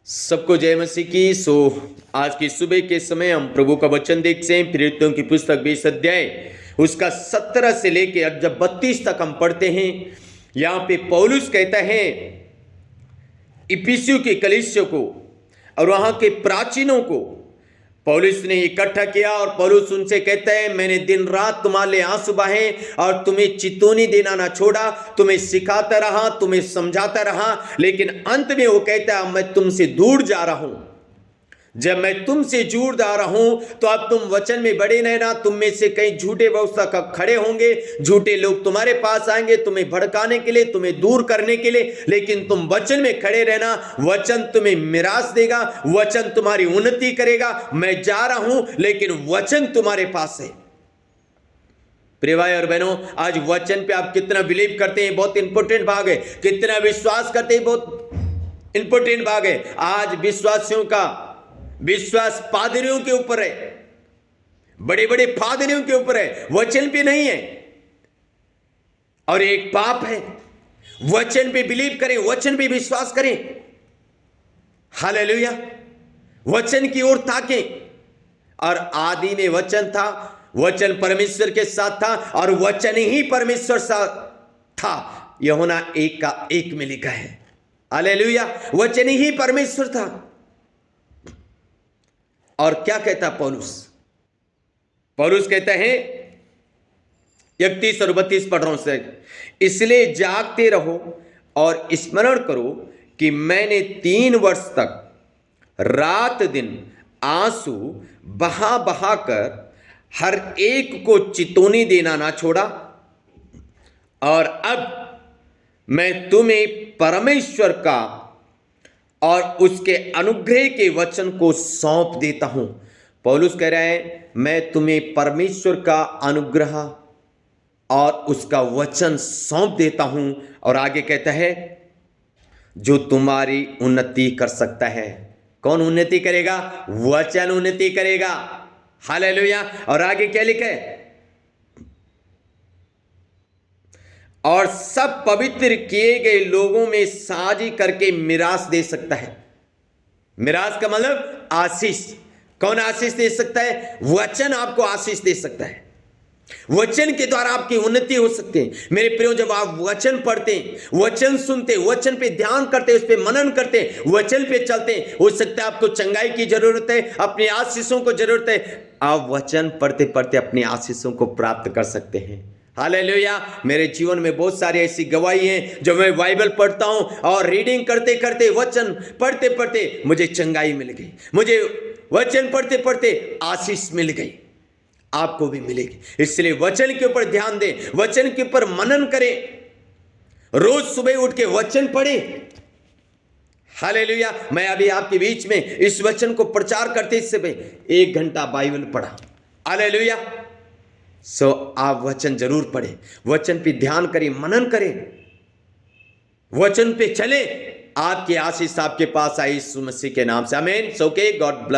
सबको जय मसीह की। आज की सुबह के समय हम प्रभु का वचन देखते हैं। प्रेरितों की पुस्तक 20 अध्याय उसका 17 से लेके अब जब 32 तक हम पढ़ते हैं, यहाँ पे पौलुस कहता है इफिसियों के कलीसिया को और वहाँ के प्राचीनों को पौलुस ने इकट्ठा किया और पौलुस उनसे कहता है, मैंने दिन रात तुम्हारे लिए आंसू बहाए और तुम्हें चितौनी देना ना छोड़ा, तुम्हें सिखाता रहा, तुम्हें समझाता रहा, लेकिन अंत में वो कहता है मैं तुमसे दूर जा रहा हूं। जब मैं तुमसे दूर जा रहा हूं तो अब तुम वचन में बड़े रहना। तुम में से कई झूठे व्यवस्था खड़े होंगे, झूठे लोग तुम्हारे पास आएंगे तुम्हें भड़काने के लिए, तुम्हें दूर करने के लिए, लेकिन तुम वचन में खड़े रहना। वचन तुम्हें मिरास देगा, वचन तुम्हारी उन्नति करेगा। मैं जा रहा हूं लेकिन वचन तुम्हारे पास है। प्रिय भाई और बहनों, आज वचन पे आप कितना बिलीव करते हैं बहुत इंपॉर्टेंट भाग है। कितना विश्वास करते हैं बहुत इंपॉर्टेंट भाग है। आज विश्वासियों का विश्वास पादरियों के ऊपर है, बड़े बड़े पादरियों के ऊपर है, वचन पे नहीं है। और एक पाप है, वचन पे बिलीव करें, वचन पे विश्वास करें। हालेलुया। वचन की ओर ताकें। और आदि में वचन था, वचन परमेश्वर के साथ था और वचन ही परमेश्वर साथ था। यूहन्ना 1:1 में लिखा है। हालेलुया। वचन ही परमेश्वर था। और क्या कहता पौलुस? पौलुस कहता है 31 और 32 पढ़ रहा हूं से, इसलिए जागते रहो और स्मरण करो कि मैंने 3 वर्ष तक रात दिन आंसू बहा बहा कर हर एक को चितौनी देना ना छोड़ा। और अब मैं तुम्हें परमेश्वर का और उसके अनुग्रह के वचन को सौंप देता हूं। पौलुस कह रहा है मैं तुम्हें परमेश्वर का अनुग्रह और उसका वचन सौंप देता हूं। और आगे कहता है जो तुम्हारी उन्नति कर सकता है। कौन उन्नति करेगा? वचन उन्नति करेगा। हालेलुया। और आगे क्या लिखा है? और सब पवित्र किए गए लोगों में साझी करके मिरास दे सकता है। मिरास का मतलब आशीष। कौन आशीष दे सकता है? वचन आपको आशीष दे सकता है। वचन के द्वारा आपकी उन्नति हो सकती है। मेरे प्रियो, जब आप वचन पढ़ते हैं, वचन सुनते, वचन पे ध्यान करते, उस पे मनन करते, वचन पे चलते, हो सकता है आपको चंगाई की जरूरत है, अपनी आशीषों को जरूरत है। आप वचन पढ़ते पढ़ते अपनी आशीषों को प्राप्त कर सकते हैं। हालेलुया। मेरे जीवन में बहुत सारी ऐसी गवाही हैं। जब मैं बाइबल पढ़ता हूं और रीडिंग करते करते, वचन पढ़ते पढ़ते मुझे चंगाई मिल गई, मुझे वचन पढ़ते पढ़ते आशीष मिल गई। आपको भी मिलेगी। इसलिए वचन के ऊपर ध्यान दें, वचन के ऊपर मनन करें, रोज सुबह उठ के वचन पढ़ें। हालेलुया। मैं अभी आपके बीच में इस वचन को प्रचार करते समय 1 घंटा बाइबल पढ़ा। हालेलुया। आप वचन जरूर पढ़ें, वचन पे ध्यान करें, मनन करें, वचन पे चले। आपकी आशीष आपके पास आई यीशु मसीह के नाम से। आमीन। सो के गॉड ब्लेस।